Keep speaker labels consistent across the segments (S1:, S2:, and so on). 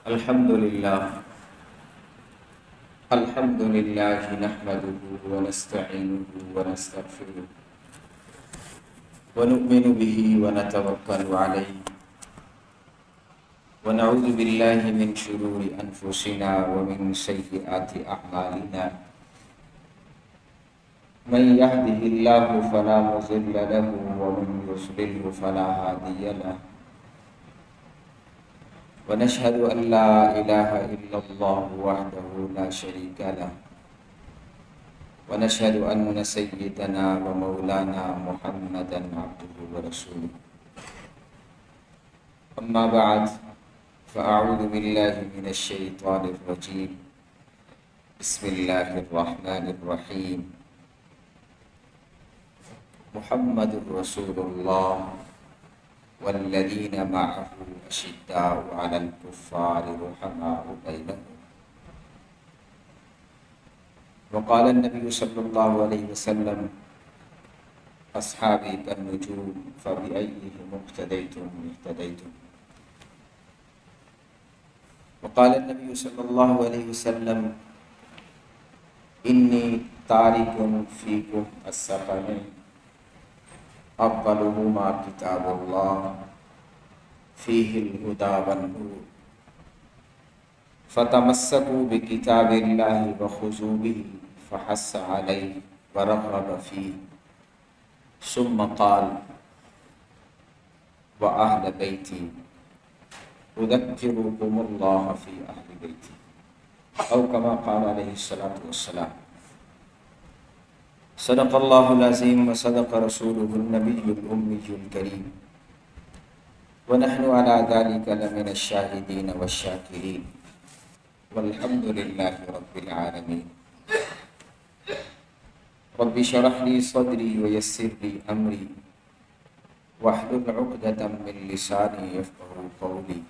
S1: الحمد لله نحمده ونستعينه ونستغفره ونؤمن به ونتوكل عليه ونعوذ بالله من شرور أنفسنا ومن سيئات أعمالنا من يهده الله فلا مضل له ومن يضلل فلا هادي له ونشهد أن لا إله إلا الله وحده لا شريك له ونشهد أن سيدنا ومولانا محمدا عبده ورسوله أما بعد فأعوذ بالله من الشيطان الرجيم بسم الله الرحمن الرحيم محمد رسول الله والذين معه أشداء على الكفار رحماء بينهم وقال النبي صلى الله عليه وسلم أصحابي كالنجوم فبأيهم اقتديتم اهتديتم وقال النبي صلى الله عليه وسلم إني تارك فيكم الثقلين أفضلهما كتاب الله فيه الهدى والنور فتمسكوا بكتاب الله وخذوا به فحث عليه ورغب فيه ثم قال وأهل بيتي أذكركم الله في أهل بيتي أو كما قال عليه الصلاة والسلام صدق الله العظيم وصدق رسوله النبي الأمي الكريم ونحن على ذلك لمن الشاهدين والشاكرين والحمد لله رب العالمين رب اشرح لي صدري ويسر لي أمري واحلل عقدة من لساني يفقهوا قولي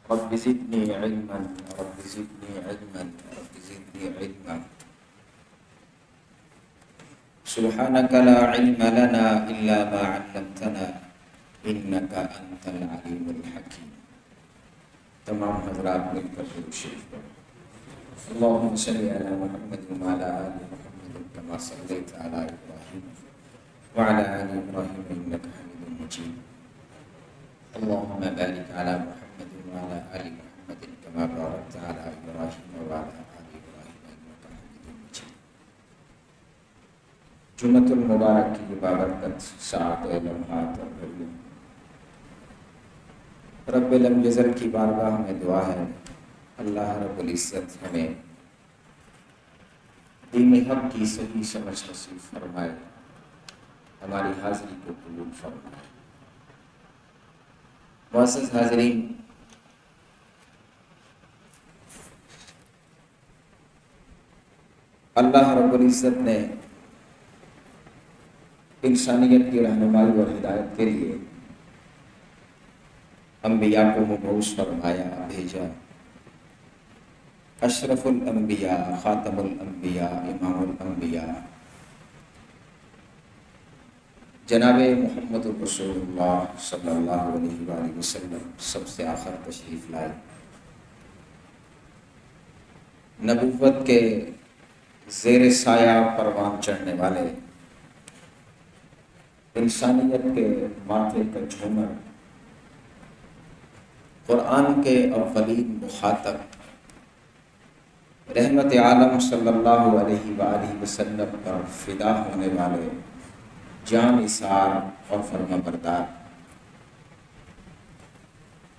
S1: رب زدني علما رب زدني علما رب زدني علما سبحانك لا علم لنا إلا ما علمتنا إنك أنت العليم الحكيم تمام حضرات مل کر درود شریف پڑھیں اللهم صل على محمد وعلى آل محمد كما صليت على إبراهيم وعلى آل إبراهيم إنك حميد مجيد اللهم بارك على محمد وعلى آل محمد كما باركت على إبراهيم وعلى آل إبراهيم إنك حميد مجيد جمعۃ المبارک کی بابرکت ساعت لمحات اور گھڑیوں رب لم یزل کی بارگاہ میں دعا ہے اللہ رب العزت ہمیں دین حق کی صحیح سمجھ نصیب فرمائے ہماری حاضری کو قبول فرمائے معزز حاضرین اللہ رب العزت نے انسانیت کی رہنمائی اور ہدایت کے لیے انبیاء کو مبعوث فرمایا بھیجا اشرف الانبیاء خاتم الانبیاء امام الانبیاء جناب محمد رسول اللہ صلی اللہ علیہ وآلہ وسلم سب سے آخر تشریف لائے نبوت کے زیر سایہ پروان چڑھنے والے انسانیت کے ماتھے کا جھومر قرآن کے اولین مخاطب رحمت عالم صلی اللہ علیہ وآلہ وسلم پر فدا ہونے والے جان نثار اور فرما بردار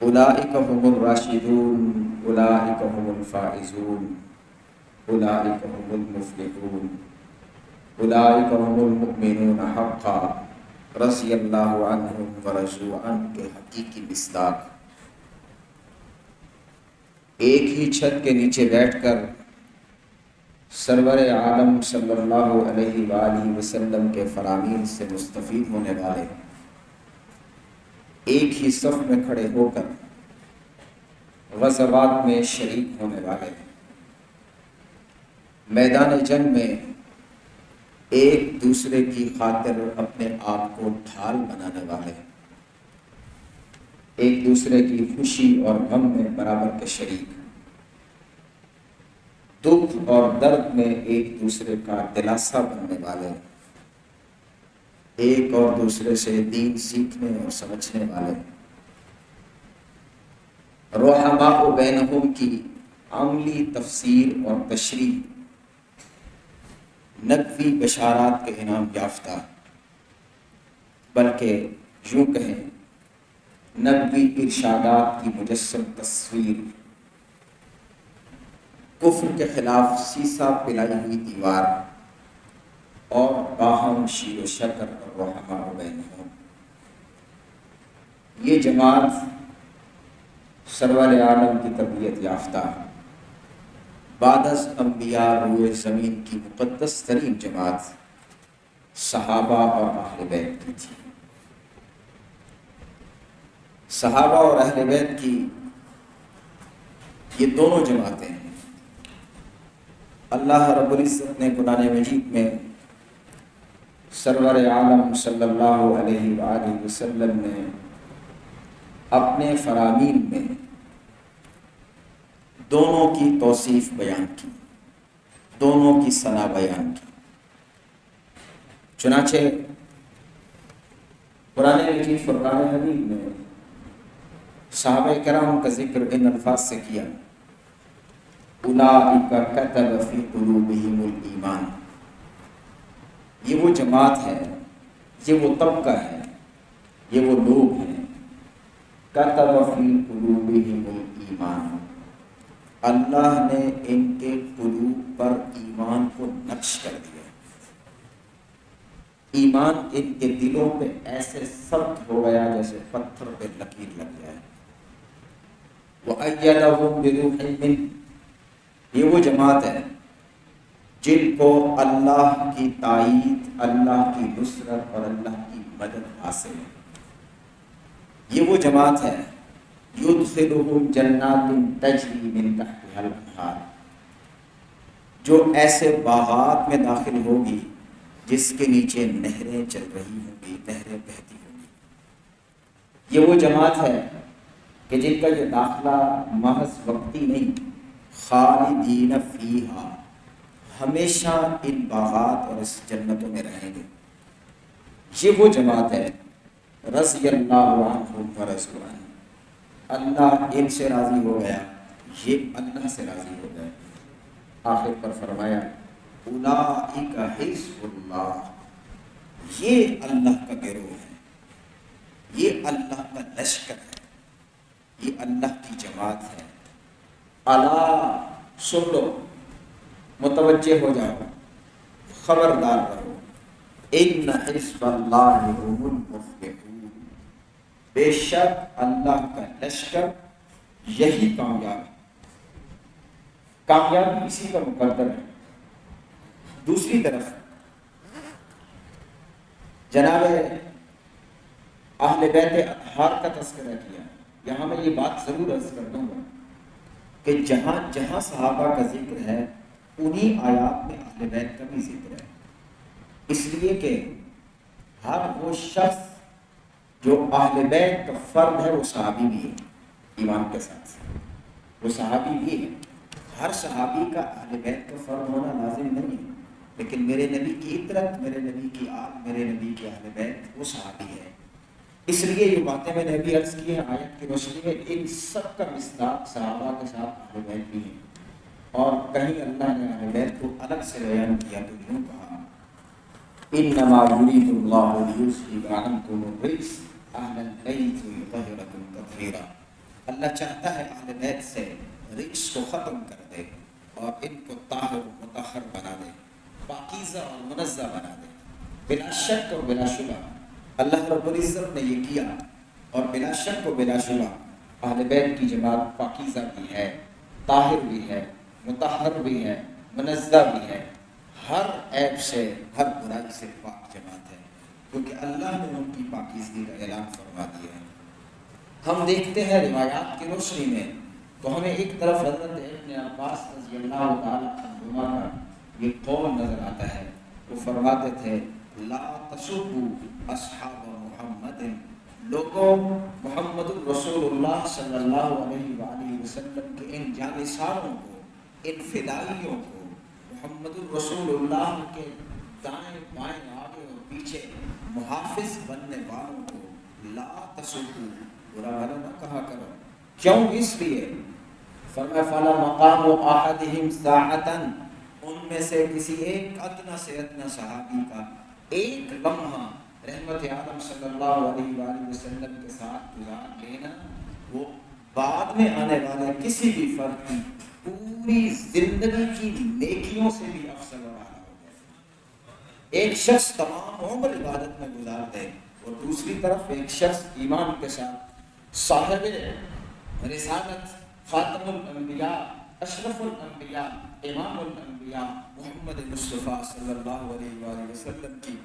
S1: اولئک هم الراشدون اولئک هم الفائزون اولئک هم المفلحون اولئک هم المؤمنون حقا رضی اللہ عنہم ورضوا عنہ کے حقیقی مصداق ایک ہی چھت کے نیچے بیٹھ کر سرور عالم صلی اللہ علیہ وآلہ وسلم کے فرامین سے مستفید ہونے والے ایک ہی صف میں کھڑے ہو کر غزوات میں شریک ہونے والے میدان جنگ میں ایک دوسرے کی خاطر اپنے آپ کو ڈھال بنانے والے ایک دوسرے کی خوشی اور غم میں برابر کے شریک، دکھ اور درد میں ایک دوسرے کا دلاسا بننے والے، ایک اور دوسرے سے دین سیکھنے اور سمجھنے والے، رحماء بینہم کی عملی تفسیر اور تشریح، نبوی بشارات کے انعام یافتہ، بلکہ یوں کہیں نبوی ارشادات کی مجسم تصویر، کفر کے خلاف سیسا پلائی ہوئی دیوار، اور باہم شیر و شکر اور رحماء بینہم۔ یہ جماعت سرور عالم کی تربیت یافتہ، بعد از انبیاء روئے زمین کی مقدس ترین جماعت صحابہ اور اہل بیت کی تھی۔ صحابہ اور اہل بیت کی یہ دونوں جماعتیں ہیں۔ اللہ رب العزت نے قرآن مجید میں سرور عالم صلی اللہ علیہ وآلہ وسلم نے اپنے فرامین میں دونوں کی توصیف بیان کی، دونوں کی ثنا بیان کی۔ چنانچہ قرآن مجید فرقان حمید میں صحابہ کرام کا ذکر ان الفاظ سے کیا، اولئک کتب فی قلوبہم الایمان۔ یہ وہ جماعت ہے، یہ وہ طبقہ ہے، یہ وہ لوگ ہیں، کتب فی قلوبہم الایمان، اللہ نے ان کے قلوب پر ایمان کو نقش کر دیا، ایمان ان کے دلوں پہ ایسے ثبت ہو گیا جیسے پتھر پہ لکیر لگ جائے۔ وَأَيَّدَهُمْ بِرُوحٍ مِّنْهُ، یہ وہ جماعت ہے جن کو اللہ کی تائید، اللہ کی نصرت اور اللہ کی مدد حاصل ہے۔ یہ وہ جماعت ہے یدخلہم جنات تجری من تحتها الانہار، جو ایسے باغات میں داخل ہوگی جس کے نیچے نہریں چل رہی ہوں گی، نہریں بہتی ہوں گی۔ یہ وہ جماعت ہے کہ جن کا یہ داخلہ محض وقتی نہیں، خالدین فیہا، ہمیشہ ان باغات اور اس جنتوں میں رہیں گے۔ یہ وہ جماعت ہے رضی اللہ عنہم ورضوا عنہ، اللہ ان سے راضی ہو گیا، یہ اللہ سے راضی ہو گئے۔ آخر پر فرمایا اولئک حزب اللہ، یہ اللہ کا گروہ ہے، یہ اللہ کا لشکر ہے، یہ اللہ کی جماعت ہے۔ الا، سن لو، متوجہ ہو جاؤ، خبردار رہو، ان حزب اللہ هم المفلحون، بے شک اللہ کا لشکر یہی کامیاب ہے، کامیابی اسی کا مقدر ہے۔ دوسری طرف جناب اہل بیت اطہار کا تذکرہ کیا، یہاں میں یہ بات ضرور عرض کر دوں گا کہ جہاں جہاں صحابہ کا ذکر ہے انہی آیات میں اہل بیت کا بھی ذکر ہے، اس لیے کہ ہر وہ شخص جو اہل بیت کا فرد ہے وہ صحابی بھی ہے، ایمان کے ساتھ وہ صحابی بھی ہے۔ ہر صحابی کا اہل بیت کا فرد ہونا لازم نہیں ہے، لیکن میرے نبی کی اطرت، میرے نبی کی آل، میرے نبی کے اہل بیت وہ صحابی ہے۔ اس لیے یہ باتیں میں نے ابھی عرض کی ہیں آیت کی روشنی میں، ان سب کا مصداق صحابہ کے ساتھ اہل بیت بھی ہے۔ اور کہیں اللہ نے اہل بیت کو الگ سے بیان کیا تو یوں کہا انما یرید اللہ لیذھب عنکم الرجس اہل البیت ویطہرکم تطہیرا، اللہ چاہتا ہے اہل بیت سے رجس کو ختم کر دے اور ان کو طاہر و مطہر بنا دے، پاکیزہ اور منزہ بنا دے۔ بلا شک اور بلا شبہ اللہ رب العزت نے یہ کیا، اور بلا شک و بلا شبہ اہل بیت کی جماعت پاکیزہ بھی ہے، طاہر بھی ہے، مطہر بھی ہے، منزہ بھی ہے، ہر عیب سے، ہر برائی سے پاک جماعت ہے، کیونکہ اللہ نے ان کی پاکیزگی کا اعلان فرما دیا ہے۔ ہم دیکھتے ہیں روایات کی روشنی میں تو ہمیں ایک طرف حضرت ابن عباس رضی اللہ تعالیٰ عنہما کا یہ قول نظر آتا ہے، وہ فرماتے تھے لا تسبوا اصحاب محمد لوگوں محمد الرسول اللہ صلی اللہ علیہ وآلہ وسلم کے ان جانثاروں کو، ان فدائیوں کو، محمد الرسول اللہ کے دائیں بائیں آگے اور پیچھے محافظ بننے والوں کو لا تسبوا، برا بھلا نہ کہا کرو. کیوں؟ اس لیے فرمایا فلا مقام احدہم ساعۃ، ان میں سے کسی ایک ادنا سے ادنا صحابی کا ایک لمحہ رحمت عالم صلی اللہ علیہ وآلہ وسلم کے ساتھ گزار لینا، وہ بعد میں آنے والے کسی بھی فرد کی پوری زندگی کی نیکیوں سے بھی افضل اور اعلیٰ ہو جائے. ایک شخص تمام عمر عبادت میں گزار دے اور دوسری طرف ایک شخص ایمان کے ساتھ صاحب رسالت، خاتم الانبیاء، اشرف الانبیاء، امام الانبیاء محمد مصطفیٰ صلی اللہ علیہ وآلہ وسلم کی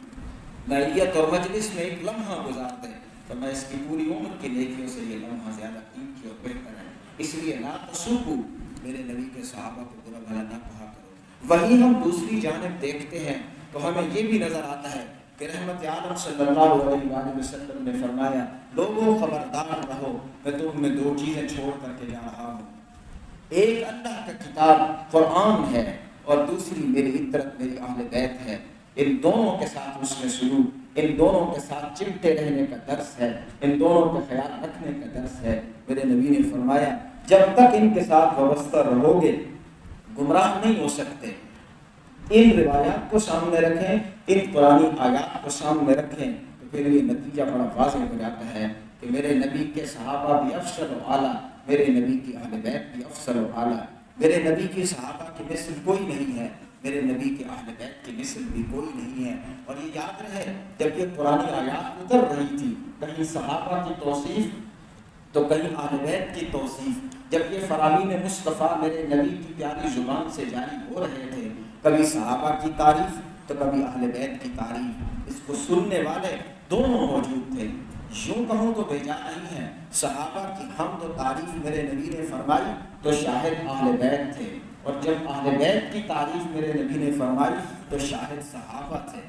S1: معیت اور مجلس میں ایک لمحہ گزار دے تو میں اس کی پوری عمر کی نیکیوں سے یہ لمحہ زیادہ قیمتی اور بہتر ہے. اس لیے لا تسبوا، میرے نبی کے صحابہ کو برا بھلا نہ کہا کرو. وہیں ہم دوسری جانب دیکھتے ہیں تو ہمیں یہ بھی نظر آتا ہے کہ رحمت عالم صلی اللہ علیہ وآلہ وسلم نے فرمایا لوگوں خبردار رہو، میں تم میں دو چیزیں چھوڑ کر کے جا رہا ہوں. ایک اللہ کا کتاب قرآن ہے اور دوسری میری عطرت، میری اہل بیت ہے. ان دونوں کے ساتھ اس میں سلوک، ان دونوں کے ساتھ چمٹے رہنے کا درس ہے، ان دونوں کا خیال رکھنے کا درس ہے. میرے نبی نے فرمایا جب تک ان کے ساتھ وابستہ رہو گے گمراہ نہیں ہو سکتے. ان روایات کو سامنے رکھیں، ان قرآنی آیات کو سامنے رکھیں تو پھر یہ نتیجہ بڑا واضح ہو جاتا ہے کہ میرے نبی کے صحابہ بھی افضل و اعلیٰ، میرے نبی کی اہل بیت بھی افضل و اعلیٰ. میرے نبی کی صحابہ کی مثل کوئی نہیں ہے، میرے نبی کے اہل بیت کی مثل بھی کوئی نہیں ہے. اور یہ یاد رہے جب یہ قرآنی آیات اتر رہی تھی کہیں صحابہ کی توصیف تو کہیں اہل بیت کی توصیف، جب یہ فرامین مصطفیٰ میرے نبی کی پیاری زبان سے جاری ہو رہے تھے، کبھی صحابہ کی تعریف تو کبھی اہل بیت کی تعریف، اس کو سننے والے دونوں موجود تھے. یوں کہوں تو بے جا نہیں ہے، صحابہ کی حمد و تعریف میرے نبی نے فرمائی تو شاہد اہل بیت تھے، اور جب اہل بیت کی تعریف میرے نبی نے فرمائی تو شاہد صحابہ تھے.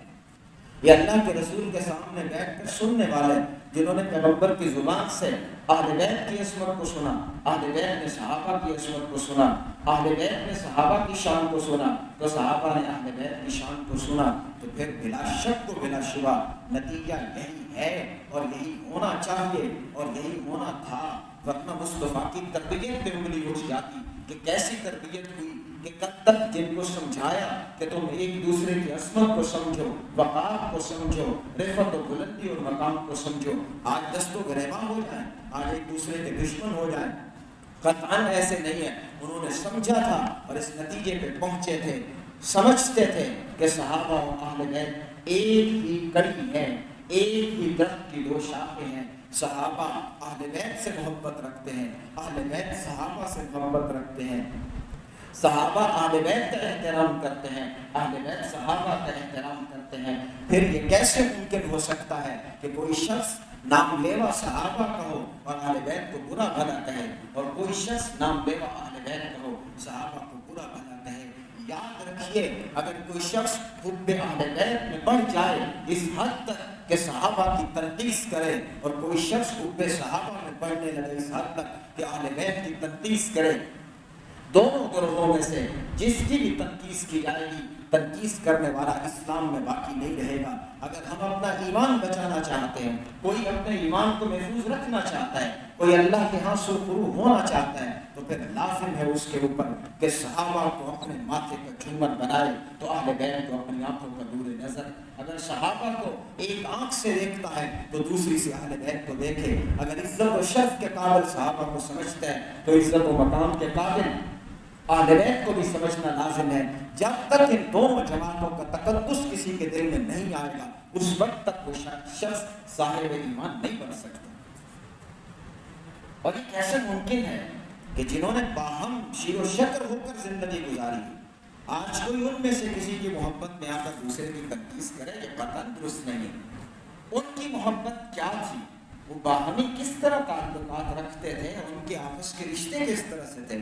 S1: یہ اللہ کے رسول کے سامنے بیٹھ کر سننے والے جنہوں نے پیغمبر کی زبان سے اہل بیت کی عصمت کو سنا، اہل بیت نے صحابہ کی عصمت کو سنا، اہل بیت نے صحابہ کی شان کو سنا تو صحابہ نے اہل بیت کی شان کو سنا، تو پھر بلا شک و بلا شبہ نتیجہ یہی ہے اور یہی ہونا چاہیے اور یہی ہونا تھا. ورنہ مصطفیٰ کی تربیت پہ انگلی اٹھ جاتی کہ کیسی تربیت ہوئی کہ کب تک جن کو سمجھایا کہ تم ایک دوسرے کی عصمت کو سمجھو، وقار کو سمجھو، رفعت و بلندی اور مقام کو سمجھو. آج دست و گریباں ہو جائیں، آج ایک دوسرے کے دشمن ہو جائیں، قطعاً ایسے نہیں ہے. انہوں نے سمجھا تھا اور اس نتیجے پہ پہنچے تھے. سمجھتے تھے کہ صحابہ و اہل بیت ایک ہی کڑی ہے، ایک ہی درخت کی دو شاخیں ہیں. صحابہ اہل بیت سے محبت رکھتے ہیں، اہل بیت صحابہ سے محبت رکھتے ہیں، صحابہ اہل بیت کا احترام کرتے ہیں، اہل بیت صحابہ کا احترام کرتے ہیں. پھر یہ کیسے ممکن ہو سکتا ہے کہ کوئی شخص نام لیوا صحابہ کا ہو اور اہل بیت کو برا بھلا کہے، اور کوئی شخص نام لیوا اہل بیت کا ہو صحابہ کو برا بھلا کہے؟ یاد رکھیے اگر کوئی شخص حب اہل بیت میں بڑھ جائے اس حد تک کہ صحابہ کی تنقیص کرے، اور کوئی شخص حب صحابہ میں بڑھنے لگے اس حد تک کہ اہل بیت کی تنقیص کرے، دونوں گروہوں میں سے جس کی بھی تنقیص کی جائے گی، تنقیص کرنے والا اسلام میں باقی نہیں رہے گا. اگر ہم اپنا ایمان بچانا چاہتے ہیں، کوئی اپنے ایمان کو محفوظ رکھنا چاہتا ہے، کوئی اللہ کے ہاں سرخرو ہونا چاہتا ہے، تو پھر لازم ہے اس کے اوپر کہ صحابہ کو اپنے ماتھے کا جھومر بنائے تو اہل بیت کو اپنی آنکھوں کا دور نظر. اگر صحابہ کو ایک آنکھ سے دیکھتا ہے تو دوسری سے اہل بیت کو دیکھے. اگر عزت و شرف کے قابل صحابہ کو سمجھتا ہے تو عزت و مقام کے قابل اہل بیت کو بھی سمجھنا لازم ہے. جب تک ان دونوں جماعتوں کا تقدس کسی کے دل میں نہیں آئے گا اس وقت تک وہ شخص صاحب ایمان نہیں بن سکتا. اور یہ کیسے ممکن ہے کہ جنہوں نے باہم شیر و شکر ہو کر زندگی گزاری، آج کوئی ان میں سے کسی کی محبت میں آ کر دوسرے کی تنقید کرے؟ یہ قطعاً درست نہیں ہے. ان کی محبت کیا تھی؟ وہ باہمی کس طرح تعلقات رکھتے تھے؟ ان کے آپس کے رشتے کس طرح سے تھے؟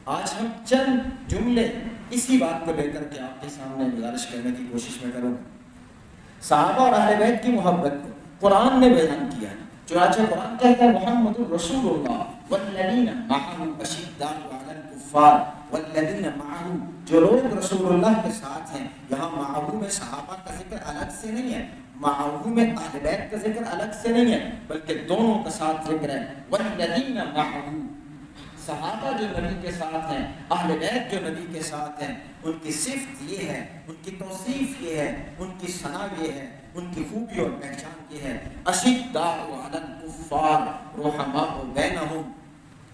S1: آج ہم چند جملے اسی بات کو لے کر کے آپ کے سامنے گزارش کرنے کی کوشش میں کروں. صحابہ اور اہل بیت کی محبت کو قرآن نے بیان کیا ہے. چنانچہ قرآن کہتا ہے محمد رسول اللہ والذین معہ اشداء علی الکفار، والذین معہ، جو لوگ رسول اللہ کے ساتھ ہیں، یہاں معہ میں صحابہ کا ذکر الگ سے نہیں ہے، معہ میں اہل بیت کا ذکر الگ سے نہیں ہے، بلکہ دونوں کا ساتھ ذکر ہے۔ والذین معہ، صحابہ جو نبی کے ساتھ ہیں، اہل بیت جو نبی کے ساتھ ہیں، ان کی صفت یہ ہے، ان کی توصیف یہ ہے، ان کی ثنا یہ ہے، ان کی خوبی اور پہچان یہ ہے، اشداء علی الکفار رحماء بینہم،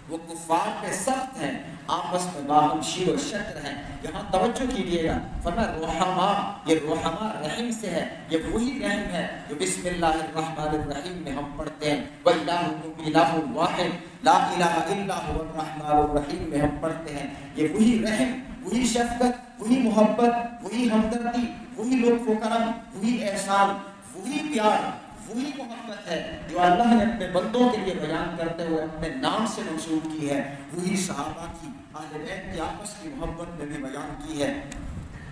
S1: وہ کفار پہ سخت ہیں، آپس میں باہم شیر و شکر ہیں۔ یہاں توجہ کیجیے گا، فرمایا رحماء، یہ رحماء رحم سے ہے، یہ وہی رحم ہے جو بسم اللہ الرحمن الرحیم میں ہم پڑھتے ہیں، وَإِلَٰهُكُمْ إِلَٰهٌ وَاحِدٌ لَا إِلَٰهَ إِلَّا هُوَ الرَّحْمَٰنُ الرَّحِيمُ میں ہم پڑھتے ہیں۔ یہ وہی رحم، وہی شفقت، وہی محبت، وہی ہمدردی، وہی لطف و کرم، وہی احسان، وہی پیار، وہی محبت ہے جو اللہ نے اپنے بندوں کے لیے بیان کرتے ہوئے اپنے نام سے منسوب کی ہے، وہی صحابہ کی، اہل بیت کی آپس کی محبت میں بھی بیان کی ہے۔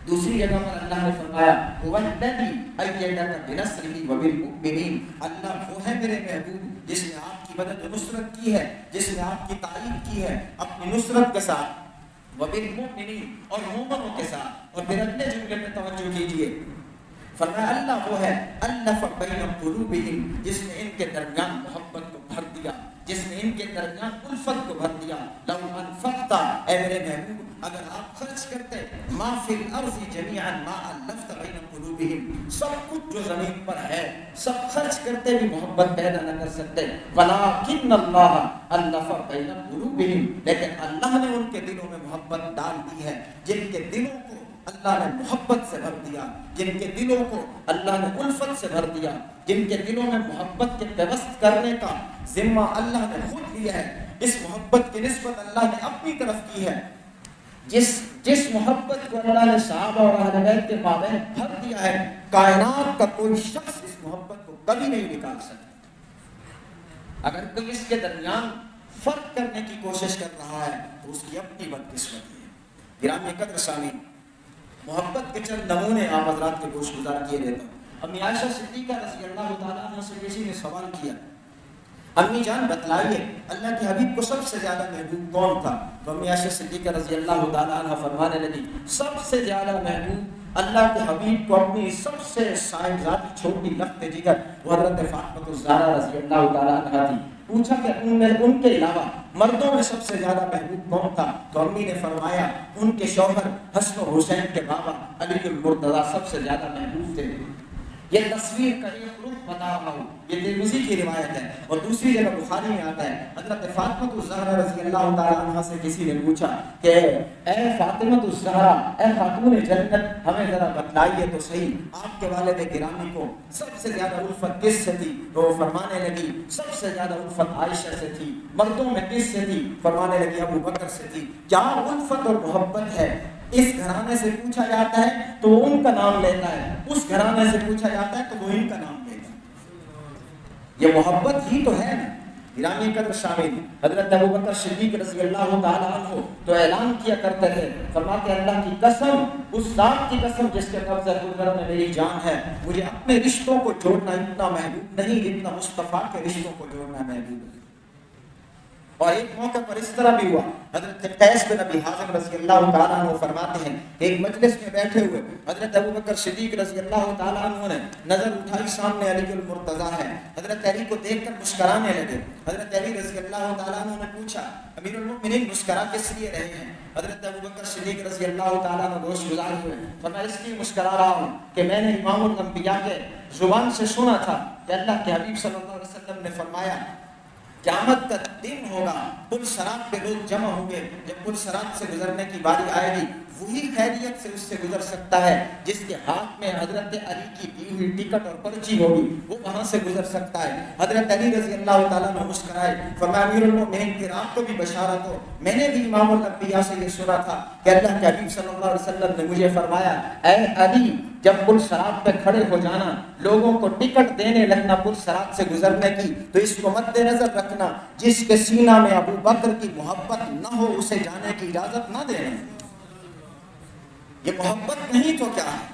S1: دوسری جگہ پر اللہ نے فرمایا وَالَّذِي أَيَّدَكَ بِنَصْرِهِ وَبِالْمُؤْمِنِينَ، اللہ وہ ہے میرے محبوب جس نے آپ کی مدد و نصرت کی ہے، جس نے آپ کی تعریف کی ہے اپنی نصرت کے ساتھ، وَبِالْمُؤْمِنِينَ، اور مومنوں کے ساتھ۔ اور پھر اگلے جملے میں توجہ کیجیے، فرمایا اللہ وہ ہے الف بین قلوبہم، جس نے ان کے درمیان محبت کو بھر دیا، جس نے ان کے درمیان الفت کو بھر دیا۔ لو انفقت، اے میرے محبوب اگر آپ خرچ کرتے ما فی الارض جميعا ما الفت بین قلوبہم، سب کچھ جو زمین پر ہے سب خرچ کرتے بھی محبت پیدا نہ کر سکتے، ولکن اللہ الف بین قلوبہم، لیکن اللہ نے ان کے دلوں میں محبت ڈال دی ہے، جن کے دلوں کو اللہ نے محبت سے بھر دیا، جن کے دلوں کو اللہ نے الفت سے بھر دیا، جن کے دلوں میں محبت کے پیوست کرنے کا ذمہ اللہ نے خود لیا ہے، اس محبت کی نسبت اللہ نے اپنی طرف کی ہے۔ جس محبت کو اللہ نے صحابہ اور اہل بیت کے مابین بھر دیا ہے، کائنات کا کوئی شخص اس محبت کو کبھی نہیں نکال سکتا۔ اگر کوئی اس کے درمیان فرق کرنے کی کوشش کر رہا ہے تو اس کی اپنی بدقسمتی ہے۔ گرامی قدر سامعین، محبت کے چند نمونے آپ حضرات کے گوش گزار کیے دیتا ہوں۔ امی عائشہ صدیقہ رضی اللہ تعالیٰ عنہ سے کسی نے سوال کیا، امی جان بتلائیے اللہ کے حبیب کو سب سے زیادہ محبوب کون تھا؟ تو امی عائشہ صدیقہ رضی اللہ تعالیٰ عنہ فرمانے لگی سب سے زیادہ محبوب اللہ کے حبیب کو اپنی سب سے صاحبزادی چھوٹی لخت جگر وہ حضرت فاطمہ الزہرا رضی اللہ تعالیٰ عنہ تھی۔ پوچھا کہ ان کے علاوہ مردوں میں سب سے زیادہ محبوب کون تھا؟ تو امی نے فرمایا ان کے شوہر حسن و حسین کے بابا علی المرتضیٰ سب سے زیادہ محبوب تھے۔ یہ تصویر کا ایک رخ بتا رہا ہوں، یہ ترمذی کی روایت ہے اور دوسری جگہ بخاری میں آتا ہے۔ حضرت فاطمہ الزہرا رضی اللہ تعالیٰ عنہ سے کسی نے پوچھا کہ اے فاطمہ الزہرا، اے خاتون جنت، ہمیں ذرا بتلائیے تو صحیح آپ کے والد گرامی کو سب سے زیادہ الفت کس سے تھی؟ تو وہ فرمانے لگی سب سے زیادہ الفت عائشہ سے تھی۔ مردوں میں کس سے تھی؟ فرمانے لگی ابو بکر سے تھی۔ کیا الفت اور محبت ہے؟ اس گھرانے سے پوچھا جاتا ہے تو وہ ان کا نام لیتا ہے، اس گھرانے سے پوچھا جاتا ہے تو وہ ان کا نام لیتا ہے۔ یہ محبت ہی تو ہے نا۔ گرامی قدر شامل حضرت ابو بکر صدیق رضی اللہ تعالیٰ عنہ تو اعلان کیا کرتے تھے، فرماتے اللہ کی قسم، اس ذات کی قسم جس کے قبضہ قدرت میں میری جان ہے، مجھے اپنے رشتوں کو جوڑنا اتنا محبوب نہیں جتنا مصطفیٰ کے رشتوں کو جوڑنا محبوب ہے۔ اور ایک موقع پر اس طرح بھی ہوا، حضرت قیس بن ابی حازم رضی اللہ تعالیٰ عنہ فرماتے ہیں کہ ایک مجلس میں بیٹھے ہوئے حضرت ابو بکر صدیق رضی اللہ تعالیٰ عنہ نے نظر اٹھائی، سامنے علی المرتضیٰ ہے، حضرت علی کو دیکھ کر مسکرانے لگے۔ حضرت علی رضی اللہ تعالیٰ عنہ نے پوچھا امیر المؤمنین مسکرا کس لیے رہے ہیں؟ حضرت ابو بکر صدیق رضی اللہ تعالیٰ عنہ گوش گزار ہوئے، فرمایا اس لیے مسکرا رہا ہوں کہ میں نے امام الانبیاء کے زبان سے سنا تھا کہ اللہ کے حبیب صلی اللہ علیہ وسلم نے فرمایا قیامت کا دن ہوگا، پل صراط پہ لوگ جمع ہوں گے، جب پل صراط سے گزرنے کی باری آئے گی وہی خیریت سے اس سے گزر سکتا ہے جس کے ہاتھ میں حضرت علی کی دی ہوئی ٹکٹ اور پرچی ہوگی، وہ وہاں سے گزر سکتا ہے۔ حضرت علی رضی اللہ تعالیٰ عنہ مسکرائے، فرمایا امیر المؤمنین کہ آپ کو بھی بشارت ہو، میں نے بھی امام الانبیاء سے یہ سنا تھا کہ اللہ کے حبیب صلی اللہ علیہ وسلم نے مجھے فرمایا اے علی جب پل صراط پہ کھڑے ہو جانا، لوگوں کو ٹکٹ دینے لگنا پل صراط سے گزرنے کی، تو اس کو مد نظر رکھنا جس کے سینہ میں ابو بکر کی محبت نہ ہو اسے جانے کی اجازت نہ دینا۔ یہ محبت نہیں تو کیا ہے؟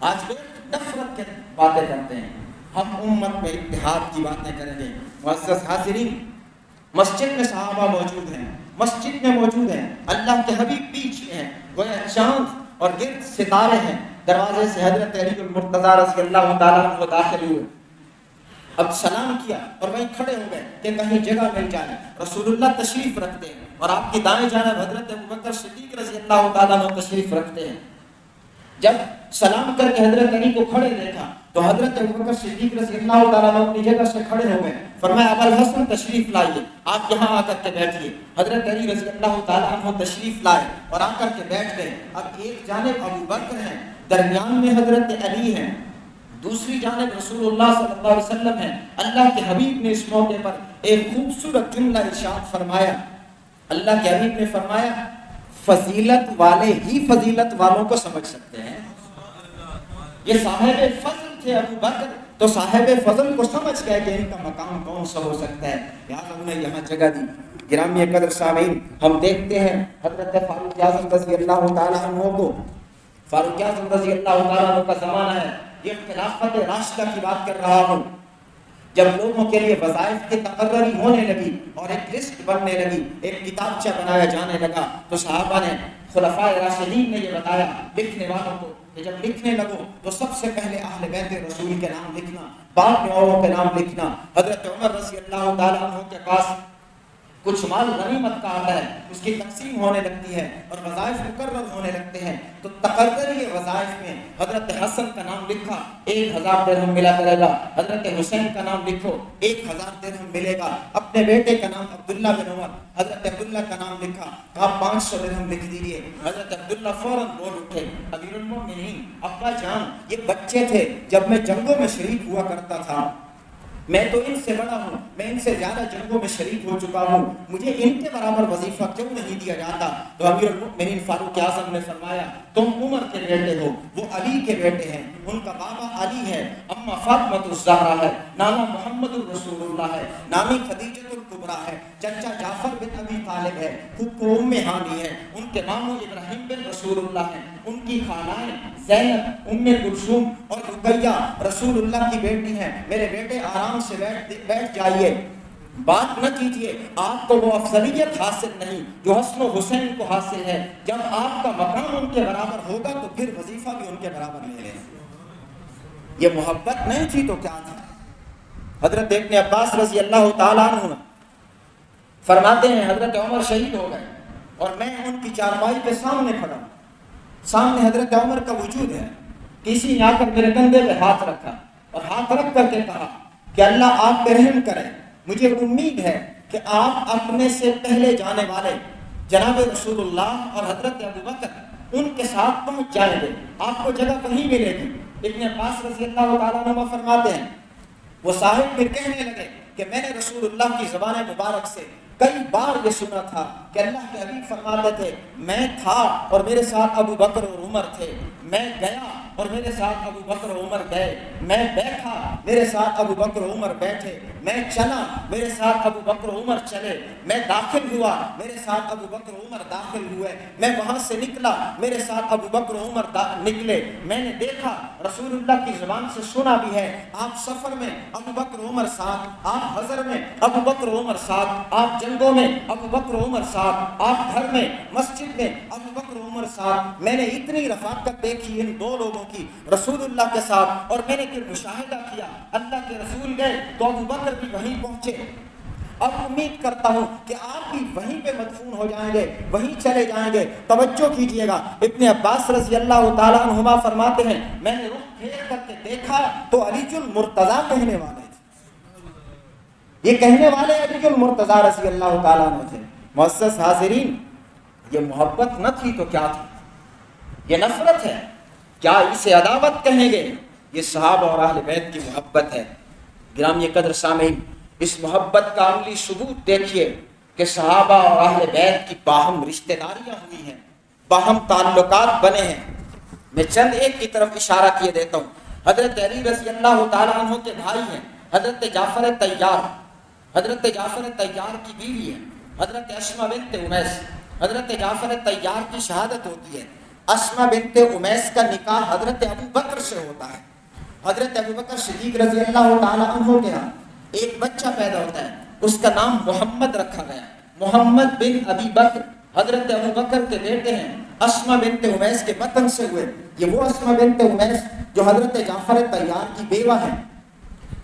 S1: آج لوگ نفرت کے باتیں کرتے ہیں، ہم امت میں اتحاد کی باتیں کریں گے۔ معزز حاضرین، مسجد میں صحابہ موجود ہیں، مسجد میں موجود ہیں، اللہ کے حبیب بیچ میں ہیں، گویا چاند اور گرد ستارے ہیں۔ دروازے سے حضرت علی المرتضیٰ رضی اللہ تعالیٰ عنہ داخل ہوئے، اب سلام کیا اور وہیں کھڑے ہو گئے کہ کہیں جگہ مل جائے۔ رسول اللہ تشریف رکھتے ہیں اور آپ کی دائیں جانب حضرت ابوبکر صدیق رضی اللہ تعالیٰ عنہ تشریف رکھتے ہیں۔ جب سلام کر کے حضرت علی کو کھڑے دیکھا تو حضرت ابوبکر صدیق رضی اللہ تعالیٰ عنہ اپنی جگہ سے کھڑے ہو گئے، فرمایا ابو الحسن تشریف لائیے، آپ یہاں آ کر کے بیٹھیے۔ حضرت علی رضی اللہ تعالیٰ عنہ تشریف لائے اور آ کر کے بیٹھ گئے۔ اب ایک جانب ابوبکر ہیں، درمیان میں حضرت علی ہیں، دوسری جانب رسول اللہ صلی اللہ علیہ وسلم ہیں۔ اللہ کے حبیب نے اس موقع پر ایک خوبصورت جملہ ارشاد فرمایا۔ اللہ کے حبیب نے فرمایا فضیلت والے ہی فضیلت والوں کو سمجھ سکتے ہیں۔ یہ صاحب فضل تھے ابو بکر، تو صاحب فضل کو سمجھ گئے کہ ان کا مقام کون سا ہو سکتا ہے، لہٰذا انہیں یہاں جگہ دی۔ گرامی قدر سامعین، ہم دیکھتے ہیں حضرت فاروق اعظم رضی اللہ تعالیٰ عنہ کو، فاروق اعظم رضی اللہ تعالیٰ عنہ کا زمانہ ہے، یہ خلافت راشدہ کی بات کر رہا ہوں۔ جب لوگوں کے لیے وظائف کی تقرری ہونے لگی اور ایک لسٹ بننے لگی، ایک کتابچہ بنایا جانے لگا، تو صحابہ نے، خلفائے راشدین نے یہ بتایا لکھنے والوں کو کہ جب لکھنے لگو تو سب سے پہلے اہل بیت رسول کے نام لکھنا، بعد میں اوروں کے نام لکھنا۔ حضرت عمر رضی اللہ تعالیٰ عنہ کے پاس کچھ مال غنیمت کا آتا ہے، اس کی تقسیم ہونے لگتی ہے اور وظائف مقرر ہونے لگتے ہیں، تو تقرری وظائف میں حضرت حسن کا نام لکھا، 1000 درہم ملا کرے گا۔ حضرت حسین کا نام لکھو، 1000 درہم ملے گا۔ اپنے بیٹے کا نام عبداللہ بن عمر، حضرت عبداللہ کا نام لکھا، کہا 500 درہم لکھ دیجیے۔ حضرت عبداللہ فوراً بول اٹھے، امیر المومنین ابا جان، یہ بچے تھے، جب میں جنگوں میں شریک ہوا کرتا تھا، میں تو ان سے بڑا ہوں، میں ان سے زیادہ جنگوں میں شریک ہو چکا ہوں، مجھے ان کے برابر وظیفہ کیوں نہیں دیا جاتا؟ تو امیر المؤمنین فاروق اعظم نے فرمایا تم عمر کے بیٹے ہو، وہ علی کے بیٹے ہیں، ان کا بابا علی ہے، اما فاطمۃ الزہرا ہے، نانا محمد الرسول اللہ ہے، نانی خدیجۃ الکبریٰ ہے، چچا جعفر بن ابی طالب ہے، پھپھو ام ہانی ہے، ان کے ماموں ابراہیم بن رسول اللہ ہیں، ان کی خالائیں زینب، ام کلثوم اور رقیہ رسول اللہ کی بیٹی ہیں۔ میرے بیٹے آرام سے بیٹھ جائیے، بات نہ کیجیے، آپ کو وہ افضلیت حاصل نہیں جو حسن و حسین کو حاصل ہے۔ جب آپ کا مقام ان کے برابر ہوگا تو پھر وظیفہ بھی ان کے برابر لے لیں۔ یہ محبت نہیں تھی تو کیا تھا؟ حضرت ابن عباس رضی اللہ تعالیٰ عنہ فرماتے ہیں حضرت عمر شہید ہو گئے اور میں ان کی چارپائی کے سامنے کھڑا ہوں، سامنے حضرت عمر کا وجود ہے، کسی نے آ کر میرے کندھے پہ ہاتھ رکھا اور ہاتھ رکھ کر کے کہا کہ اللہ آپ پہ رحم کریں، مجھے امید ہے کہ آپ اپنے سے پہلے جانے والے جناب رسول اللہ اور حضرت ابوبکر ان کے ساتھ پہنچ جائیں گے، آپ کو جگہ وہیں ملے گی۔ ابن عباس رضی اللہ تعالیٰ عنہ فرماتے ہیں وہ صاحب پھر کہنے لگے کہ میں نے رسول اللہ کی زبان مبارک سے کئی بار یہ سنا تھا کہ اللہ کے حبیب فرماتے تھے میں تھا اور میرے ساتھ ابو بکر اور عمر تھے، میں گیا اور میرے ساتھ ابو بکر و عمر گئے، میں بیٹھا میرے ساتھ ابو بکر و عمر بیٹھے، میں چلا میرے ساتھ ابو بکر و عمر چلے، میں داخل ہوا میرے ساتھ ابو بکر و عمر داخل ہوئے، میں وہاں سے نکلا میرے ساتھ ابو بکر و عمر نکلے، میں نے دیکھا رسول اللہ کی زبان سے سنا بھی ہے آپ سفر میں ابو بکر و عمر ساتھ، آپ حضر میں ابو بکر و عمر ساتھ، آپ جنگوں میں ابو بکر و عمر ساتھ، آپ گھر میں مسجد میں ابو بکر و عمر ساتھ۔ میں نے اتنی رفاقت دیکھی ان دو لوگوں کی رسول اللہ کے ساتھ، اور میں نے پھر مشاہدہ کیا اللہ کے رسول گئے تو ابو بکر بھی وہیں پہنچے، اب امید کرتا ہوں کہ آپ بھی وہیں پہ مدفون ہو جائیں گے، وہیں چلے جائیں گے۔ توجہ کیجئے گا، ابن عباس رضی اللہ تعالیٰ عنہما فرماتے ہیں میں نے رخ پھیر کر کے دیکھا تو علی المرتضیٰ کہنے والے تھے، یہ کہنے والے علی المرتضیٰ رضی اللہ تعالیٰ عنہ تھے۔ معزز حاضرین، یہ محبت نہ تھی تو کیا تھی؟ یہ نفرت ہے، کیا اسے عداوت کہیں گے؟ یہ صحابہ اور اہل بیت کی محبت ہے۔ گرامی قدر سامعین، اس محبت کا عملی ثبوت دیکھیے کہ صحابہ اور اہل بیت کی باہم رشتہ داریاں ہوئی ہیں، باہم تعلقات بنے ہیں۔ میں چند ایک کی طرف اشارہ کیے دیتا ہوں۔ حضرت علی رضی اللہ تعالیٰ عنہ کے بھائی ہیں حضرت جعفر طیار، حضرت جعفر طیار کی بیوی ہے حضرت اسماء بنت امیس۔ حضرت جعفر طیار کی شہادت ہوتی ہے، اسماء بنت امیس کا نکاح حضرت ابو بکر سے ہوتا ہے۔
S2: حضرت ابوبکر صدیق رضی اللہ تعالیٰ عنہ کے ہاں ایک بچہ پیدا ہوتا ہے، اس کا نام محمد رکھا گیا، محمد بن ابی بکر، حضرت ابوبکر کے بیٹے ہیں، اسما بنت امیس کے بطن سے ہوئے۔ یہ وہ اسما بنت امیس جو حضرت جعفر طیار کی بیوہ ہے۔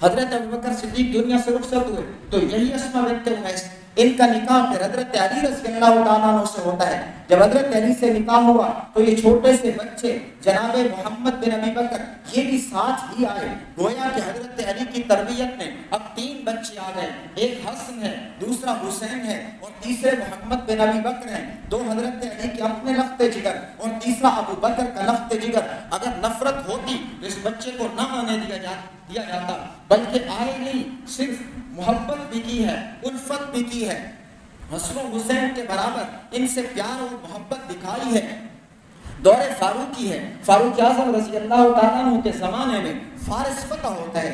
S2: حضرت ابوبکر صدیق دنیا سے رخصت ہوئے تو یہی اسما بنت امیس، ان کا نکاح پھر حضرت علی رضی اللہ تعالیٰ عنہ سے ہوتا ہے۔ جب حضرت علی سے نکاح ہوا تو یہ چھوٹے سے بچے جناب محمد بن ابی بکر یہ بھی ساتھ ہی آئے۔ گویا کہ حضرت علی کی تربیت میں اب 3 بچے آ گئے، ایک حسن ہے، دوسرا حسین ہے اور تیسرے محمد بن ابی بکر ہیں۔ 2 حضرت علی کے اپنے لخت جگر اور تیسرا ابو بکر کا لخت جگر۔ اگر نفرت ہوتی تو اس بچے کو نہ آنے دیا جاتا، بلکہ آئے نہیں، صرف محبت بھی کی ہے، الفت بھی کی ہے، حسن و حسین کے برابر ان سے پیار اور محبت دکھائی ہے۔ دور فاروقی ہے، فاروق اعظم رضی اللہ تعالیٰ عنہ کے زمانے میں فارس فتح ہوتا ہے۔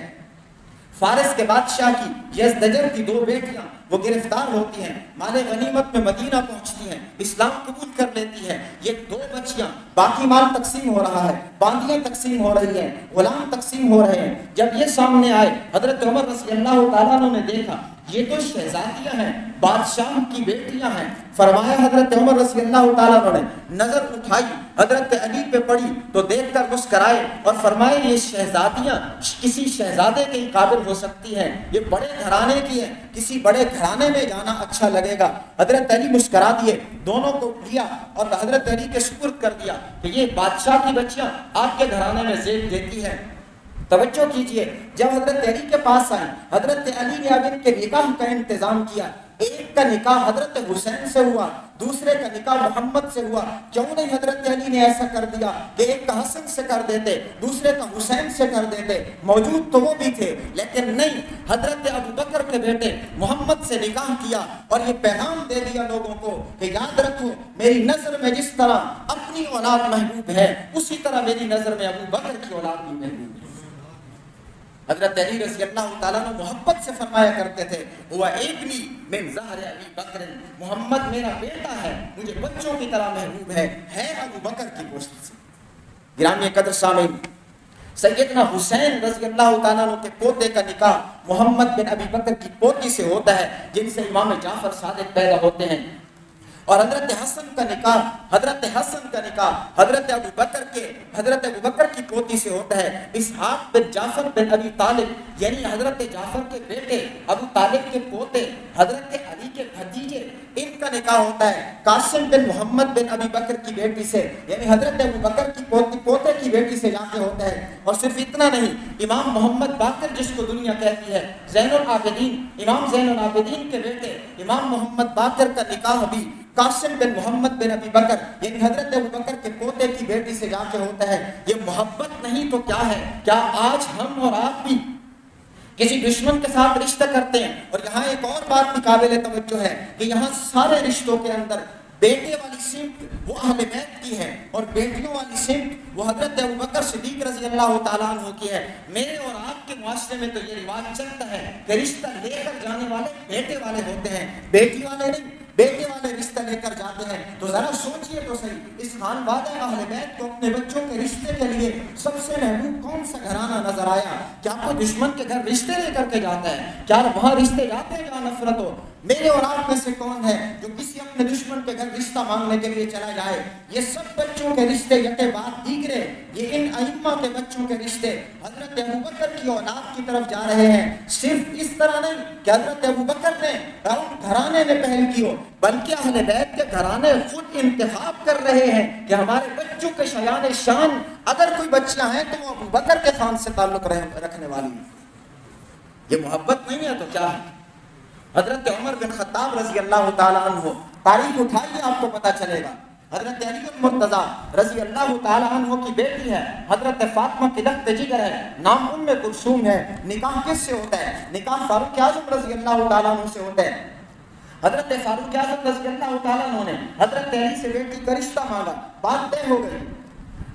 S2: فارس کے بادشاہ کی یزدجر کی 2 بیٹیاں وہ گرفتار ہوتی ہیں، مال غنیمت میں مدینہ پہنچتی ہیں، اسلام قبول کر لیتی ہیں۔ یہ 2 بچیاں، باقی مال تقسیم ہو رہا ہے، باندیاں تقسیم ہو رہی ہیں، غلام تقسیم ہو رہے ہیں۔ جب یہ سامنے آئے حضرت عمر رضی اللہ تعالیٰ عنہ نے دیکھا یہ تو شہزادیاں ہیں، بادشاہ کی بیٹیاں ہیں۔ فرمایا حضرت عمر رضی اللہ تعالیٰ عنہ نے نظر اٹھائی، حضرت علی پہ پڑی تو دیکھ کر مسکرائے اور فرمائے یہ شہزادیاں کسی شہزادے کے ہی قابل ہو سکتی ہیں، یہ بڑے گھرانے کی ہیں، کسی بڑے گھرانے میں جانا اچھا لگے گا۔ حضرت علی مسکرا دیے، دونوں کو لیا اور حضرت علی کے سپرد کر دیا کہ یہ بادشاہ کی بچیاں آپ کے گھرانے میں زیب دیتی ہیں۔ توجہ کیجئے، جب حضرت علی کے پاس آئیں، حضرت علی نے اب ان کے نکاح کا انتظام کیا۔ ایک کا نکاح حضرت حسین سے ہوا، دوسرے کا نکاح محمد سے ہوا۔ کیوں نہیں حضرت علی نے ایسا کر دیا کہ ایک کا حسن سے کر دیتے، دوسرے کا حسین سے کر دیتے؟ موجود تو وہ بھی تھے، لیکن نہیں، حضرت ابوبکر کے بیٹے محمد سے نکاح کیا اور یہ پیغام دے دیا لوگوں کو کہ یاد رکھو میری نظر میں جس طرح اپنی اولاد محبوب ہے، اسی طرح میری نظر میں ابوبکر کی اولاد بھی محبوب ہے۔ حضرت علی رضی اللہ تعالیٰ نے محبت سے فرمایا کرتے تھے ہوا ابنی من ظہر ابی بکر، محمد میرا بیٹا ہے، مجھے بچوں کی طرح محبوب ہے ابو بکر کی گوشت سے۔ گرامی قدر سامعین، سیدنا حسین رضی اللہ تعالیٰ عنہ کے پوتے کا نکاح محمد بن ابی بکر کی پوتی سے ہوتا ہے، جن سے امام جعفر صادق پیدا ہوتے ہیں۔ اور حضرت حسن کا نکاح حضرت ابو بکر کی پوتی سے ہوتا ہے، اسحاق بن جعفر بن ابی طالب، یعنی حضرت جعفر کے بیٹے، ابو طالب کے پوتے، حضرت علی کے بھتیجے، ان کا نکاح ہوتا ہے قاسم بن محمد بن ابی بکر کی بیٹی سے، یعنی حضرت ابو بکر کی پوتے کی بیٹی سے جا کے ہوتا ہے۔ اور صرف اتنا نہیں، امام محمد باقر جس کو دنیا کہتی ہے، زین العابدین، امام زین العابدین کے بیٹے امام محمد باقر کا نکاح بھی قاسم بن محمد بن ابی بکر، یعنی حضرت ابو بکر کے پوتے کی بیٹی سے جا کے ہوتا ہے۔ یہ محبت نہیں تو کیا ہے؟ کیا آج ہم اور آپ بھی کسی دشمن کے ساتھ رشتہ کرتے ہیں؟ اور یہاں ایک اور بات بھی قابل توجہ ہے کہ یہاں سارے رشتوں کے اندر بیٹے والی سمت وہ اہل بیت کی ہے اور بیٹیوں والی سمت وہ حضرت ابوبکر صدیق رضی اللہ تعالیٰ عنہ کی ہے۔ میرے اور آپ کے معاشرے میں تو یہ رواج چلتا ہے کہ رشتہ لے کر جانے والے بیٹے والے ہوتے ہیں، بیٹی والے نہیں۔ بیٹے والے رشتہ لے کر جاتے ہیں تو ذرا سوچئے تو صحیح، اس خانوادہ اہل بیت کو اپنے بچوں کے رشتے کے لیے سب سے محبوب کون سا گھرانہ نظر آیا؟ کیا کوئی دشمن کے گھر رشتے لے کر کے جاتا ہے؟ کیا وہاں رشتے جاتے ہیں جہاں نفرت ہو؟ میرے اور آپ میں سے کون ہے جو کسی اپنے دشمن کے گھر رشتہ مانگنے کے لیے چلا جائے؟ یہ سب بچوں کے رشتے یکے بعد دیگرے، یہ ان ائمہ کے بچوں کے رشتے حضرت ابوبکر کی اولاد کی طرف جا رہے ہیں۔ صرف اس طرح نہیں کہ حضرت ابوبکر نے گھرانے میں پہل کی ہو، بلکہ اہل بیت کے گھرانے خود انتخاب کر رہے ہیں کہ ہمارے بچوں کے شایان شان اگر کوئی بچیاں ہیں تو وہ ابوبکر کے خان سے تعلق رکھنے والی ہیں۔ یہ محبت نہیں ہے تو کیا ہے؟ حضرت عمر بن خطاب رضی اللہ تعالیٰ عنہ، تاریخ اٹھائیے آپ کو پتہ چلے گا۔ حضرت علی المرتضیٰ رضی اللہ تعالیٰ عنہ کی بیٹی ہے، حضرت فاطمہ کی لخت جگر ہے، نام ام کلثوم ہے۔ نکاح کس سے ہوتا ہے؟ نکاح فاروق اعظم رضی اللہ تعالیٰ عنہ سے ہوتا ہے۔ حضرت فاروق اعظم رضی اللہ تعالیٰ عنہ نے حضرت علی سے بیٹی کا رشتہ مانگا، بات طے ہو گئی۔